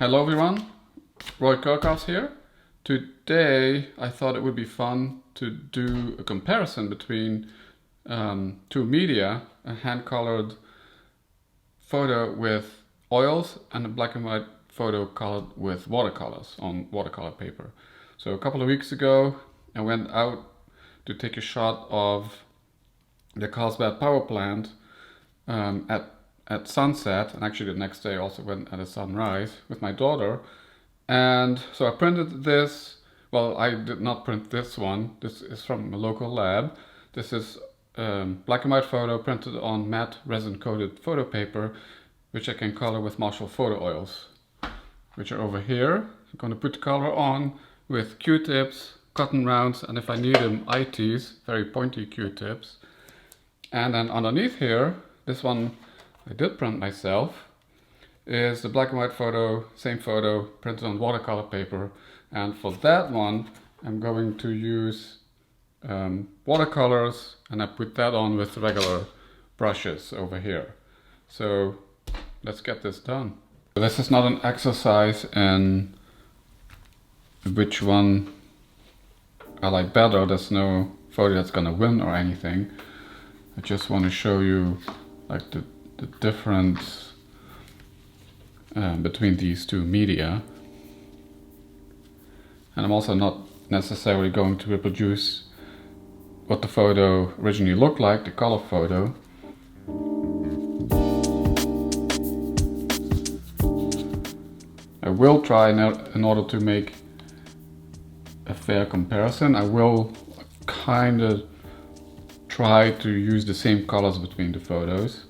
Hello everyone, Kerckhoffs here. Today I thought it would be fun to do a comparison between two media, a hand-colored photo with oils and a black and white photo colored with watercolors on watercolor paper. So a couple of weeks ago I went out to take a shot of the Carlsbad power plant at sunset, and actually the next day I also went at a sunrise with my daughter. And so I printed this. Well, I did not print this one. This is from a local lab. This is black and white photo printed on matte resin-coated photo paper, which I can color with Marshall photo oils, which are over here. I'm going to put the color on with Q-tips, cotton rounds, and if I need them, ITs, very pointy Q-tips. And then underneath here, this one I did print myself, is the black and white photo, same photo, printed on watercolor paper. And for that one, I'm going to use watercolors, and I put that on with regular brushes over here. So let's get this done. This is not an exercise in which one I like better. There's no photo that's gonna win or anything. I just want to show you like the difference between these two media. And I'm also not necessarily going to reproduce what the photo originally looked like, the color photo. I will try, in order to make a fair comparison, I will kind of try to use the same colors between the photos.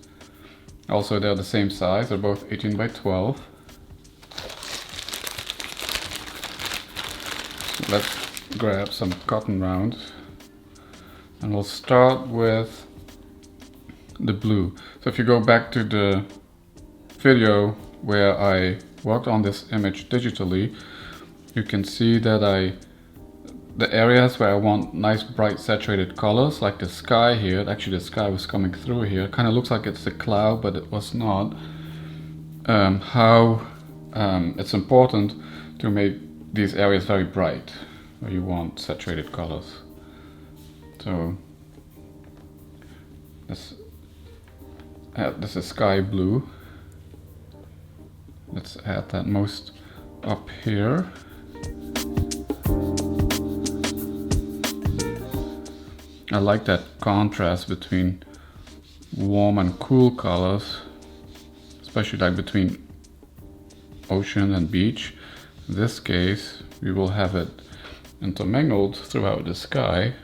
Also, they're the same size, they're both 18 by 12. So let's grab some cotton rounds, and we'll start with the blue. So if you go back to the video where I worked on this image digitally, you can see that the areas where I want nice bright saturated colors, like the sky here, actually the sky was coming through here, it kind of looks like it's a cloud, but it was not. It's important to make these areas very bright, where you want saturated colors. So this is sky blue. Let's add that most up here. I like that contrast between warm and cool colors, especially like between ocean and beach. In this case, we will have it intermingled throughout the sky.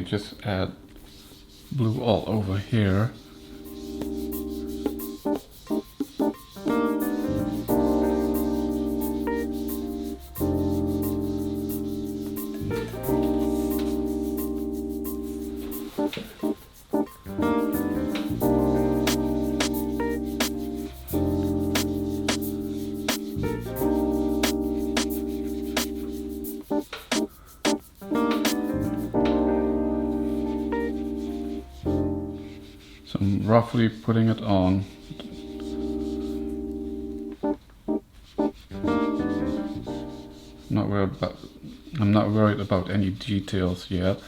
Just add blue all over here. So I'm roughly putting it on. I'm not worried about any details yet.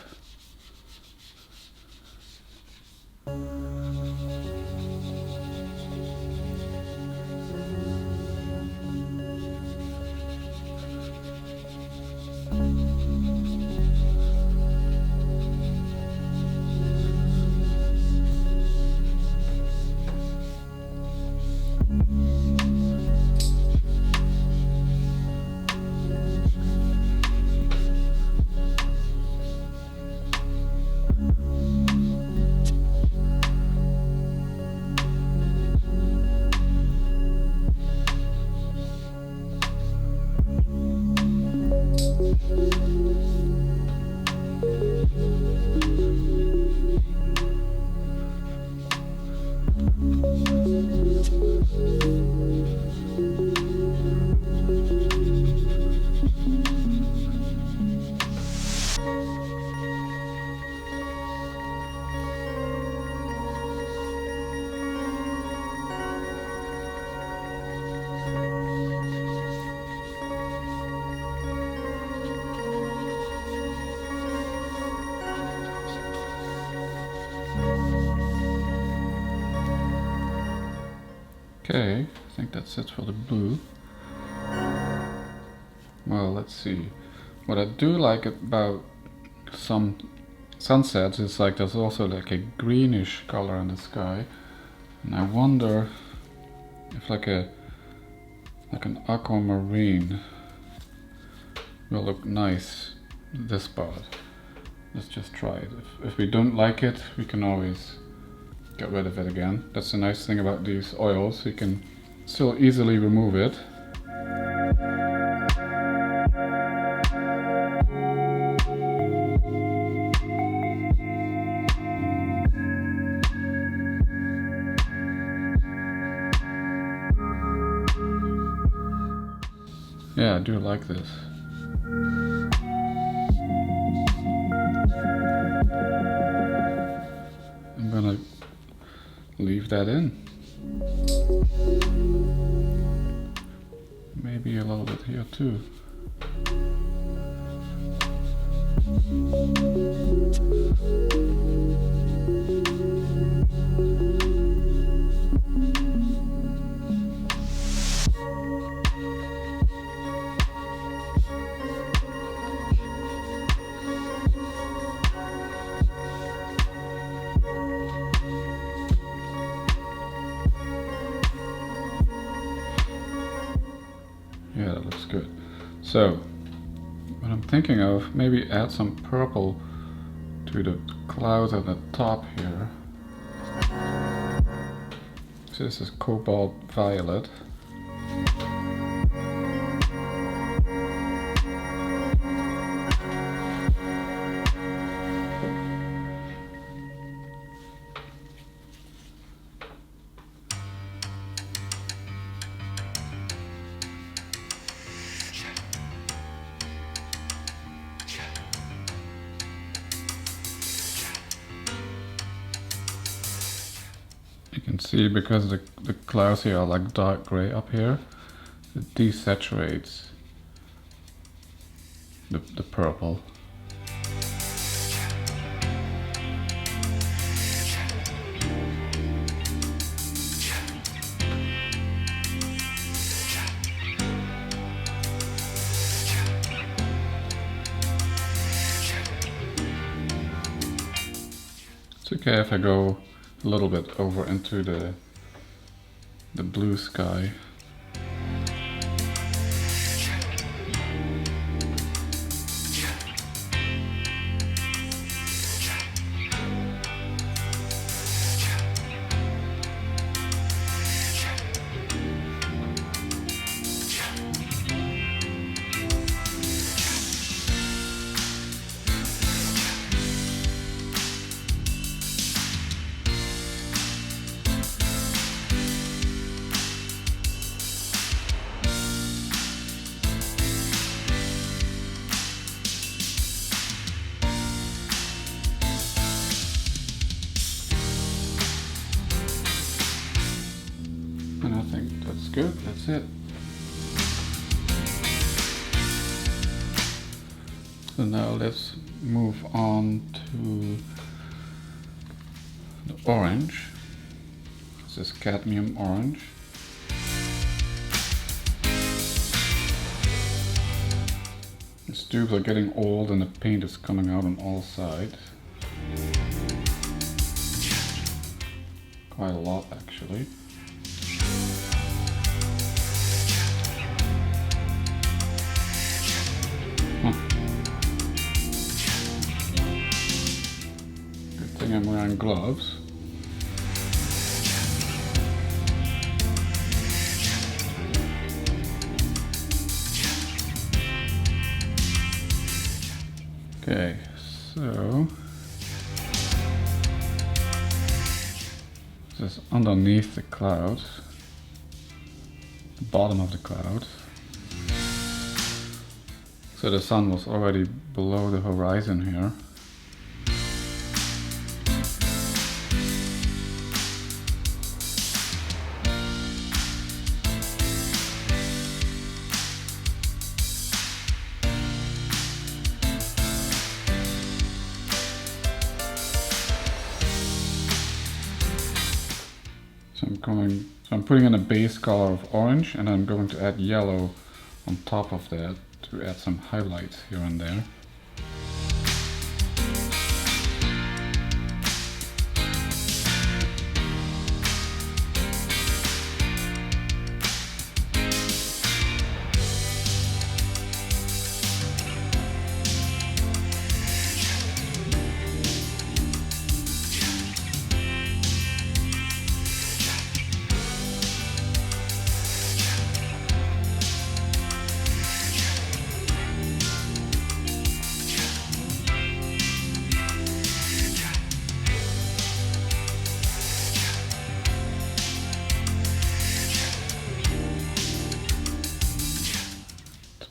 Okay, I think that's it for the blue. Well, let's see. What I do like about some sunsets is like there's also like a greenish color in the sky, and I wonder if like an aquamarine will look nice this part. Let's just try it. If we don't like it, we can always get rid of it again. That's the nice thing about these oils, you can still easily remove it. Yeah, I do like this. I'm gonna leave that in. Maybe a little bit here too. Yeah, that looks good. So, what I'm thinking of, maybe add some purple to the clouds at the top here. So this is cobalt violet. You can see because the clouds here are like dark gray up here, it desaturates the purple. It's okay if I go a little bit over into the blue sky. And I think that's good, that's it. So now let's move on to the orange. This is cadmium orange. These tubes are getting old and the paint is coming out on all sides. Quite a lot actually. Good thing I'm wearing gloves. Okay, so this is underneath the clouds, the bottom of the clouds. So the sun was already below the horizon here. So I'm coming So I'm putting in a base color of orange, and I'm going to add yellow on top of that to add some highlights here and there.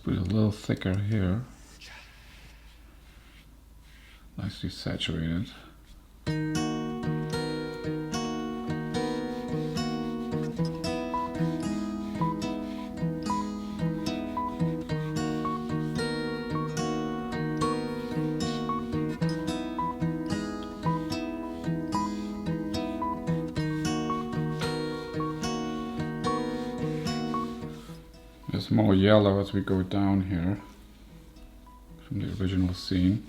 Put it a little thicker here, nicely saturated. There's more yellow as we go down here from the original scene.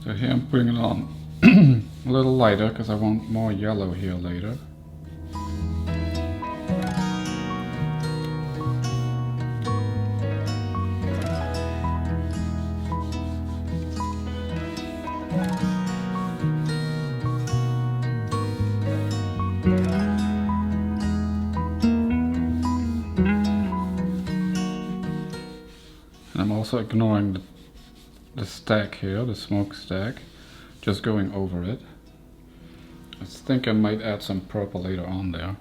So here I'm putting it on a little lighter because I want more yellow here later. And I'm also ignoring the stack here, the smoke stack, just going over it. I think I might add some purple later on there.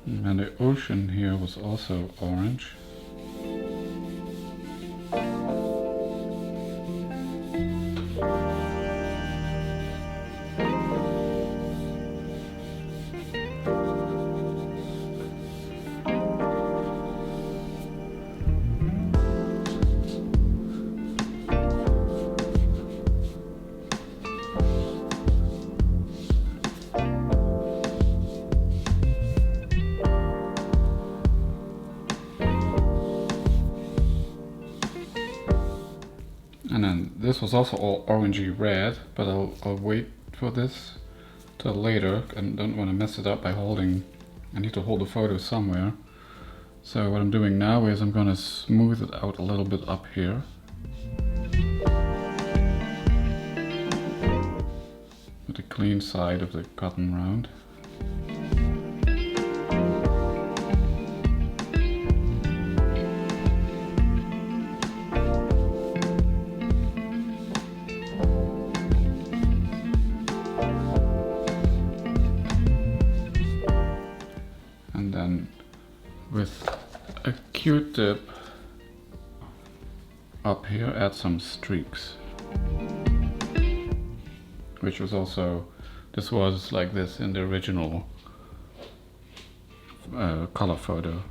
And the ocean here was also orange. And then this was also all orangey red, but I'll wait for this till later. I don't want to mess it up by holding, I need to hold the photo somewhere. So what I'm doing now is I'm going to smooth it out a little bit up here. With the clean side of the cotton round. And then with a Q-tip up here add some streaks, which was also, this was like this in the original color photo.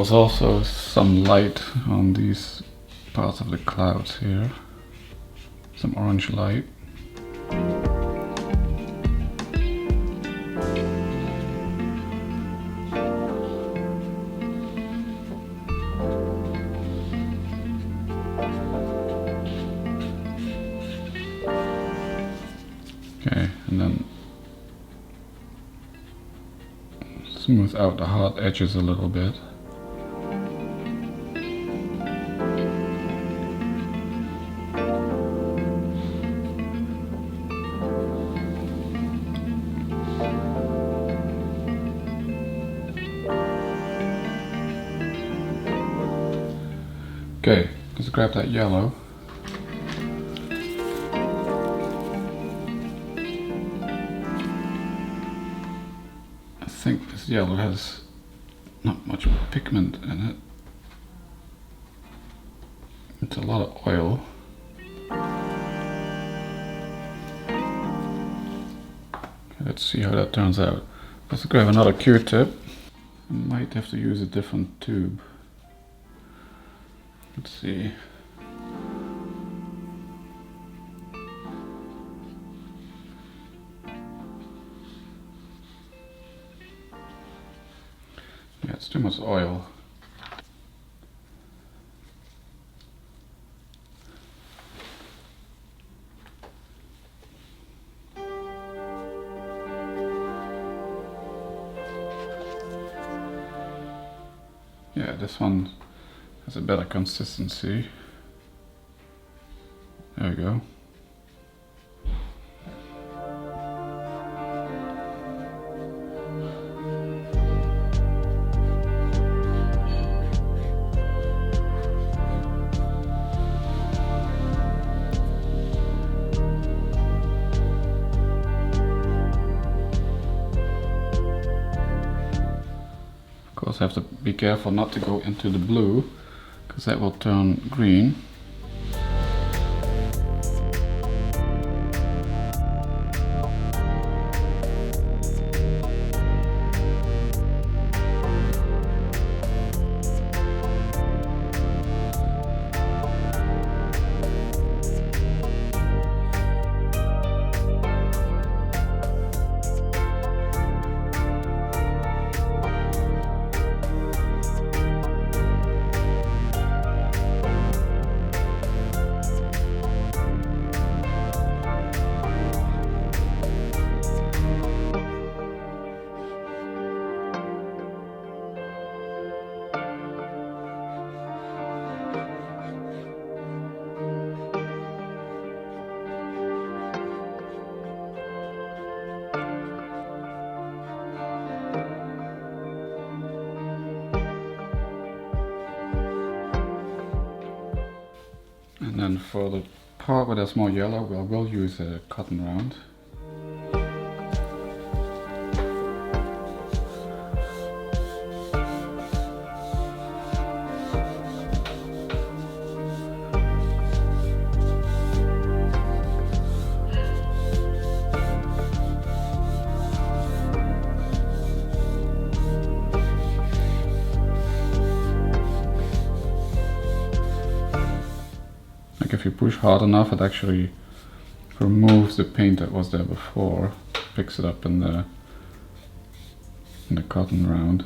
was also some light on these parts of the clouds here. Some orange light. Okay, and then smooth out the hard edges a little bit. Okay, let's grab that yellow. I think this yellow has not much pigment in it. It's a lot of oil. Okay, let's see how that turns out. Let's grab another Q-tip. I might have to use a different tube. Let's see. Yeah, it's too much oil. Yeah, this one has a better consistency. There we go. Of course, I have to be careful not to go into the blue, because that will turn green. And then for the part where there's more yellow, I will use a cotton round. If you push hard enough, it actually removes the paint that was there before, picks it up in the cotton round.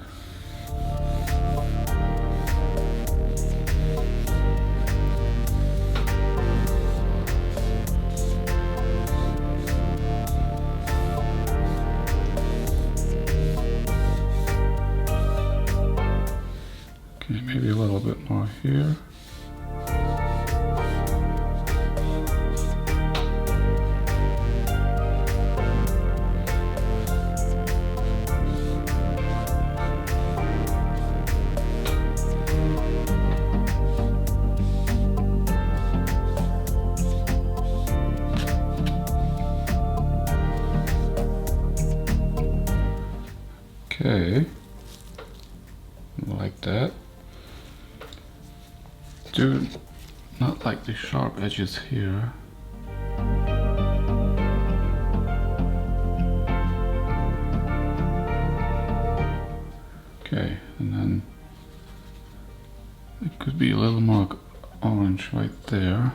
Okay, maybe a little bit more here. Okay, like that. Do not like the sharp edges here. Okay, and then It could be a little more orange right there.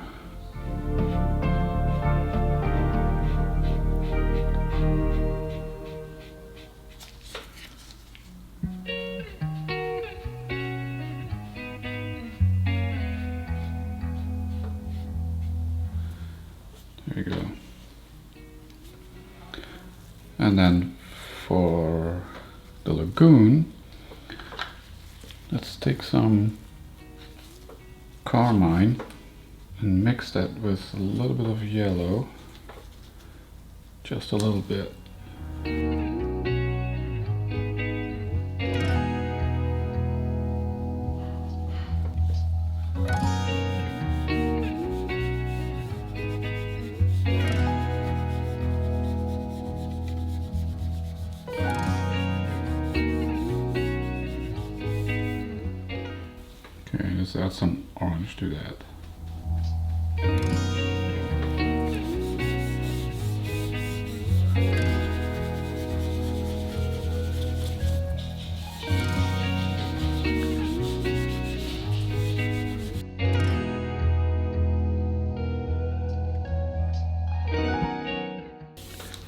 There you go. And then for the lagoon, let's take some carmine and mix that with a little bit of yellow, just a little bit. Okay, let's add some orange to that.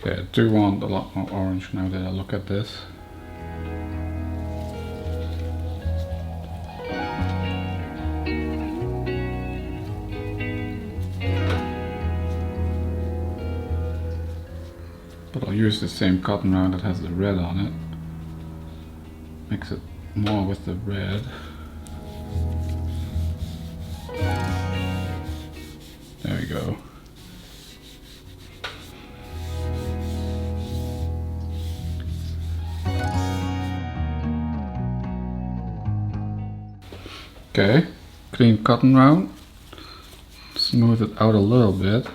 Okay, I do want a lot more orange now that I look at this. But I'll use the same cotton round that has the red on it. Mix it more with the red. There we go. Okay, clean cotton round. Smooth it out a little bit.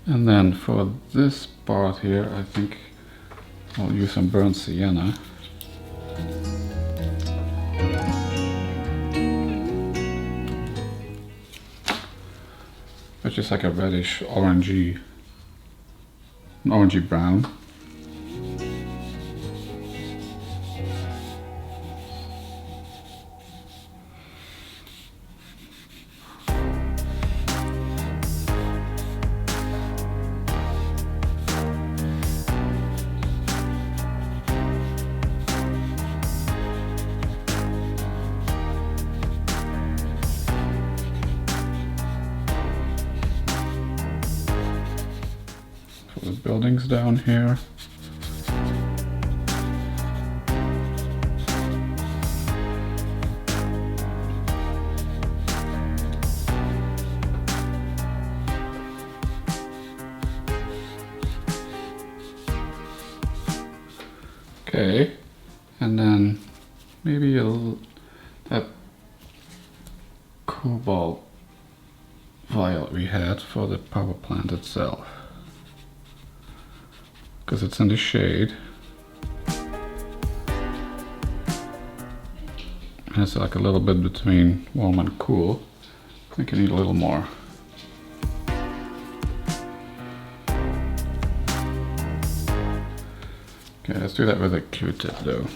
And then for this part here, I think I'll use some burnt sienna. Which is like a reddish orangey brown. The buildings down here. Okay, and then maybe that cobalt violet we had for the power plant itself, because it's in the shade. And it's like a little bit between warm and cool. I think you need a little more. Okay, let's do that with a Q-tip though.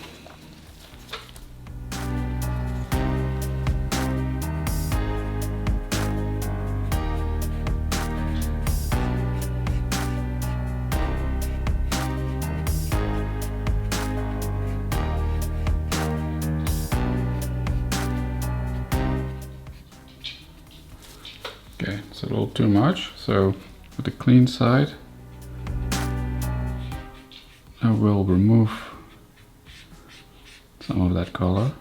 Okay, it's a little too much, so with the clean side, I will remove some of that color.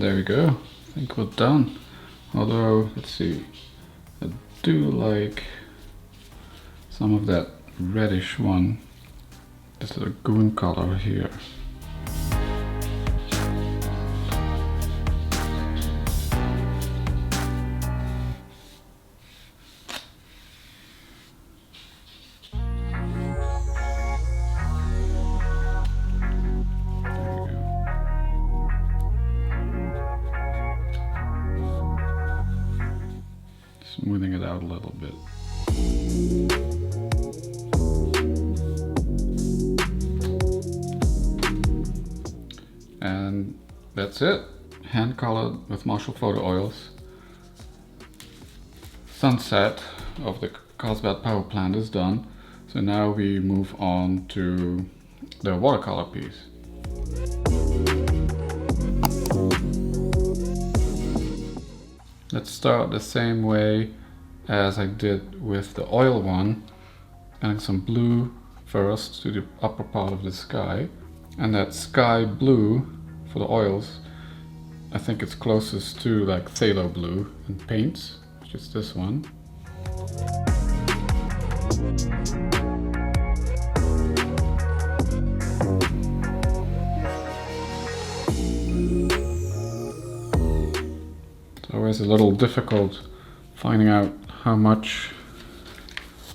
there we go. I think we're done. Although, let's see, I do like some of that reddish one, this lagoon color here. Smoothing it out a little bit. And that's it. Hand colored with Marshall photo oils. Sunset of the Carlsbad power plant is done. So now we move on to the watercolor piece. Let's start the same way as I did with the oil one, adding some blue first to the upper part of the sky, and that sky blue for the oils, I think it's closest to like phthalo blue in paints, which is this one. Always a little difficult finding out how much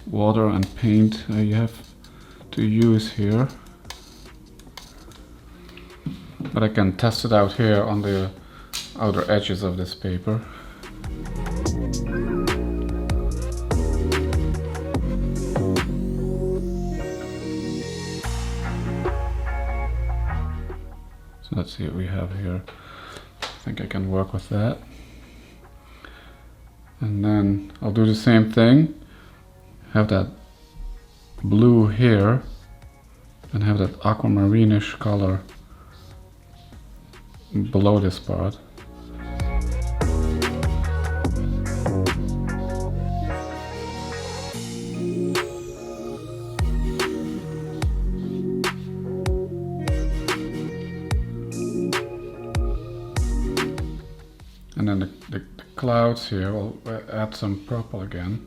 water and paint you have to use here, but I can test it out here on the outer edges of this paper. So let's see what we have here. I think I can work with that. And then I'll do the same thing, have that blue here and have that aquamarine-ish color below this part. And then the clouds here, we'll add some purple again.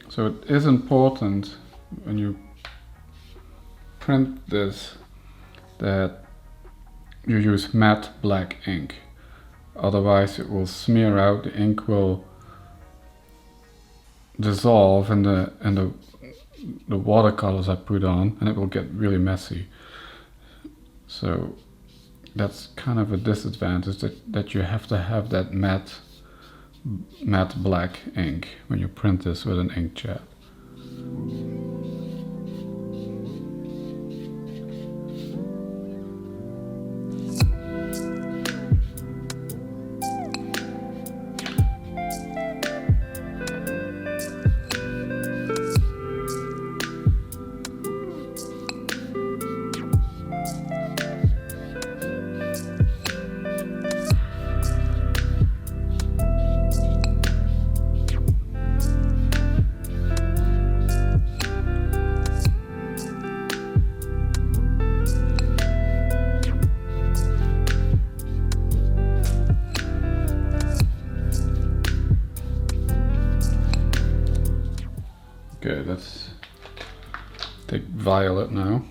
So it is important when you print this that you use matte black ink. Otherwise it will smear out, the ink will dissolve in the watercolors I put on, and it will get really messy. So that's kind of a disadvantage, that you have to have that matte black ink when you print this with an inkjet. Okay, let's take violet now.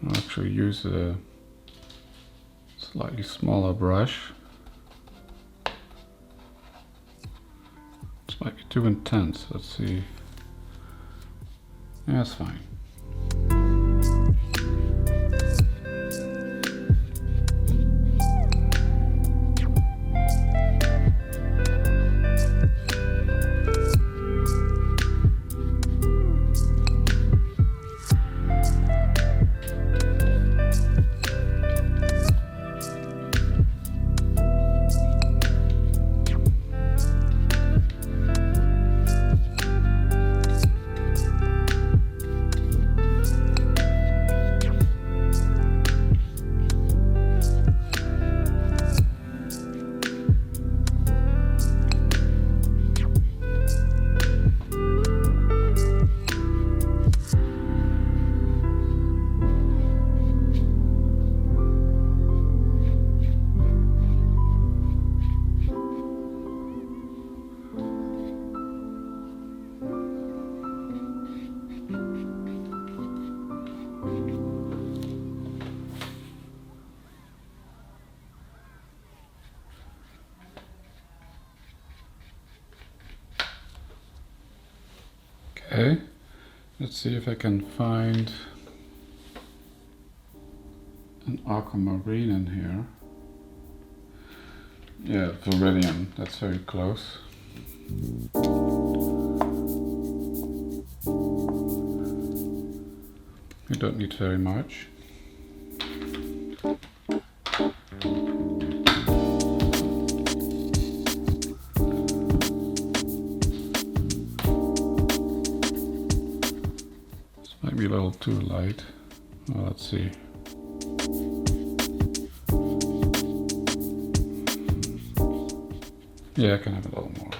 I'll actually use a slightly smaller brush. Might be too intense. Let's see. Yeah, that's fine. see if I can find an aquamarine in here. Yeah, Viridian, that's very close. You don't need very much. This might be a little too light. Well, let's see. Yeah, I can have a little more.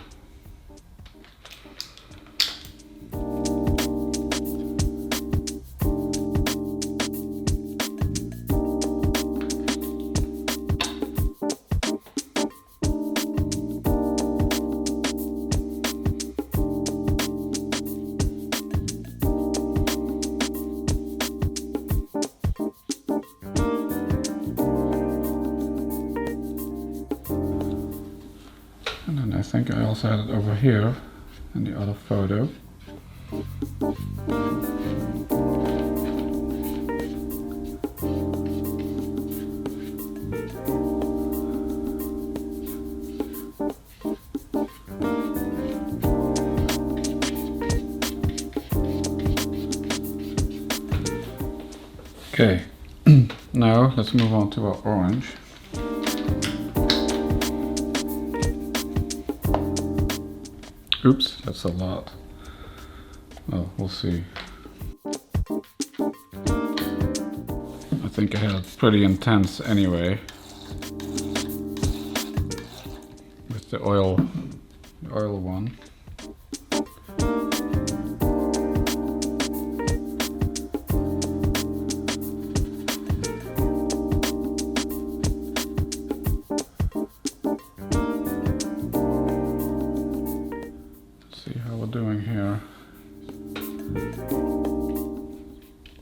And then I think I also had it over here in the other photo. Okay, now let's move on to our orange. Oops, that's a lot. Well, we'll see. I think I had it pretty intense anyway. With the oil one. Doing here.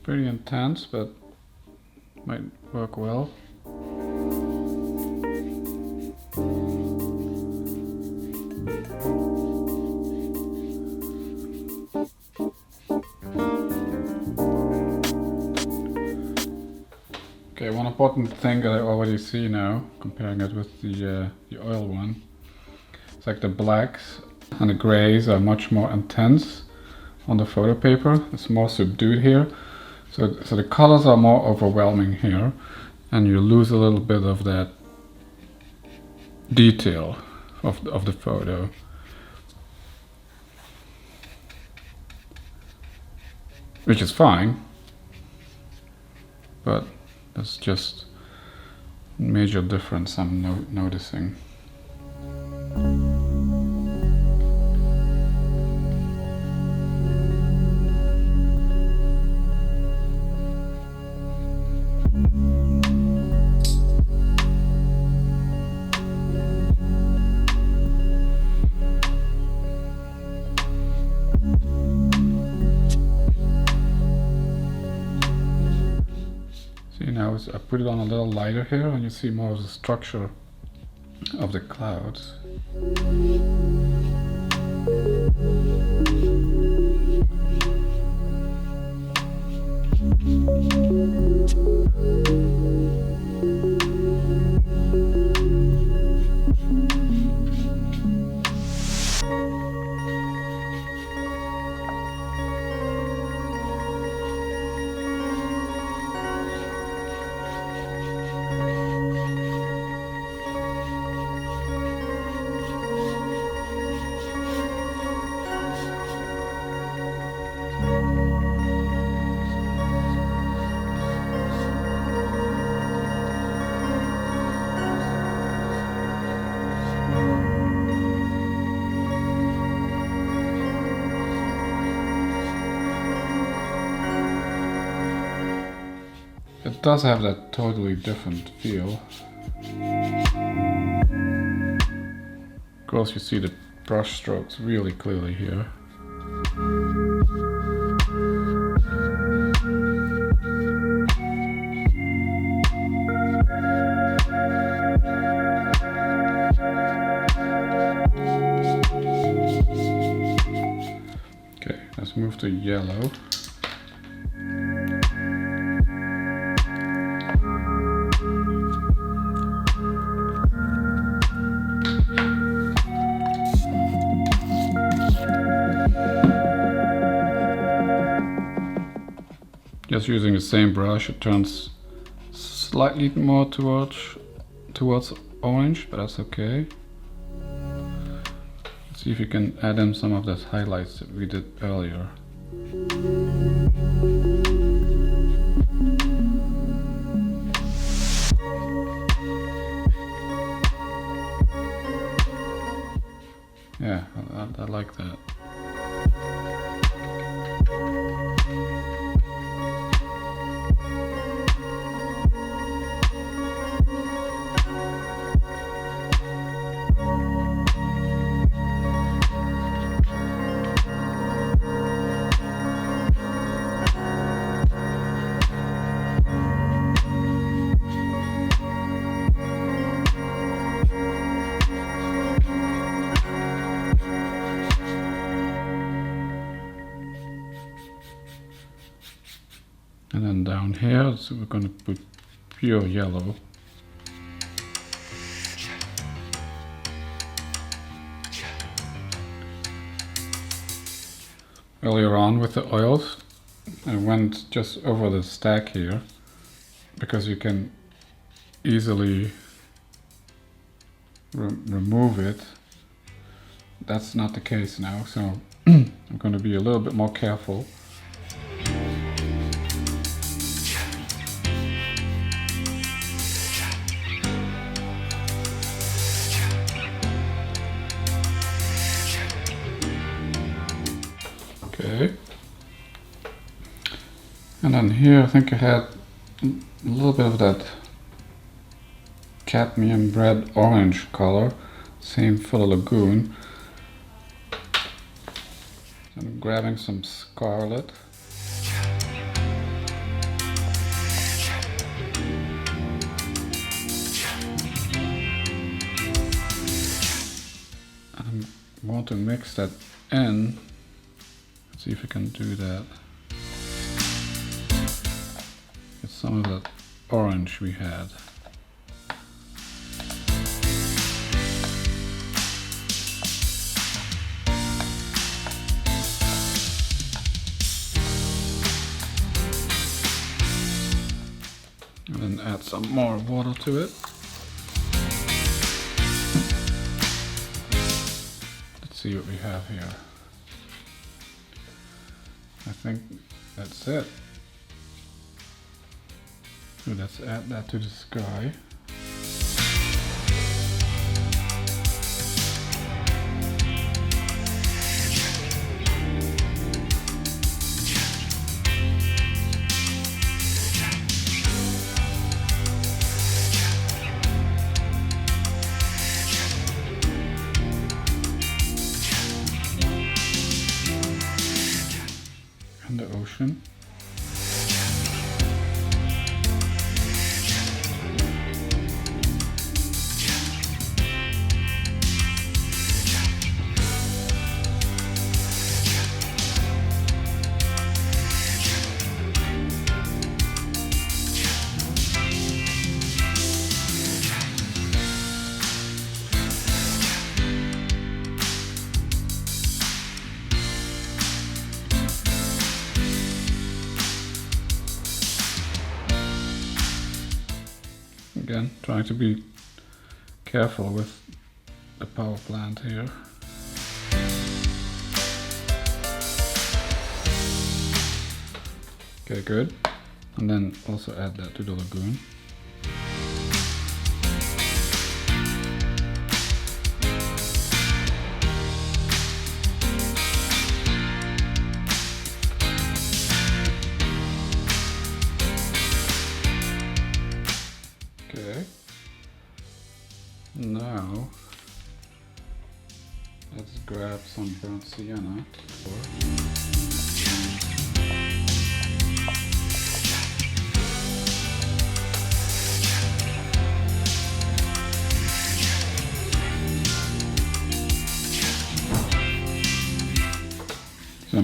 Pretty intense, but might work well. Okay, one important thing that I already see now, comparing it with the oil one, it's like the blacks and the grays are much more intense on the photo paper. It's more subdued here. So the colors are more overwhelming here, and you lose a little bit of that detail of the photo. Which is fine, but that's just a major difference I'm noticing. Now I put it on a little lighter here, and you see more of the structure of the clouds. It does have that totally different feel. Of course, you see the brush strokes really clearly here. Okay, let's move to yellow. just using the same brush, it turns slightly more towards orange, but that's okay. Let's see if you can add in some of those highlights that we did earlier. Yeah, I like that. And then down here, so we're going to put pure yellow. Earlier on with the oils, I went just over the stack here, because you can easily remove it. That's not the case now, so I'm going to be a little bit more careful. Okay, and then here I think I had a little bit of that cadmium red orange color, same for the lagoon. I'm grabbing some scarlet. And I want to mix that in. Let's see if I can do that. Get some of that orange we had. And then add some more water to it. Let's see what we have here. I think that's it. So let's add that to the sky. And the ocean. Again, trying to be careful with the power plant here. Okay, good. And then also add that to the lagoon. Okay, now let's grab some burnt sienna. So I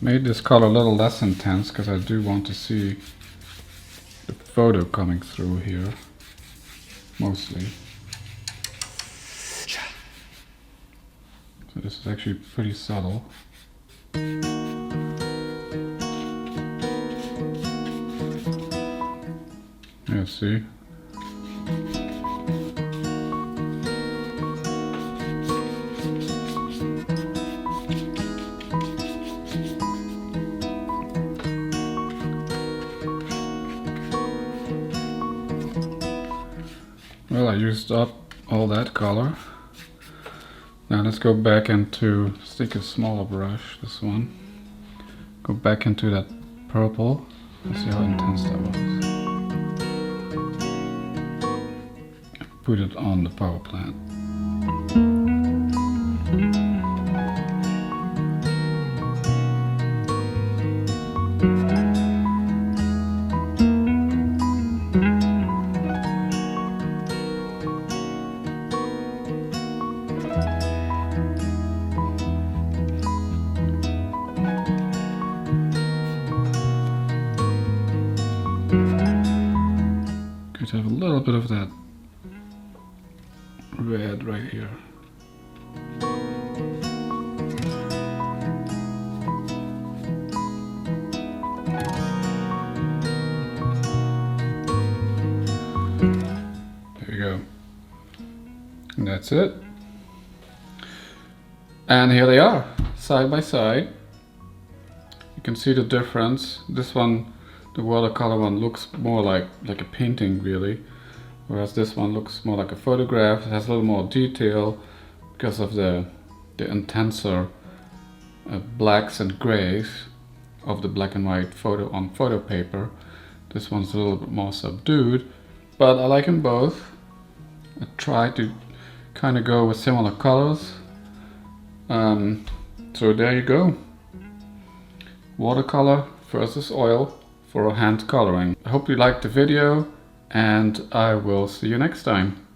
made this color a little less intense because I do want to see the photo coming through here, mostly. So this is actually pretty subtle. Yeah, see? Well, I used up all that color. Now let's go back into, stick a smaller brush, this one. Go back into that purple and see how intense that was. Put it on the power plant. Could have a little bit of that red right here. There you go. And that's it. And here they are, side by side. You can see the difference. This one, the watercolor one, looks more like a painting really, whereas this one looks more like a photograph. It has a little more detail because of the intenser blacks and grays of the black and white photo on photo paper. This one's a little bit more subdued, but I like them both. I try to kind of go with similar colors. So there you go. Watercolor versus oil for hand coloring. I hope you liked the video, and I will see you next time.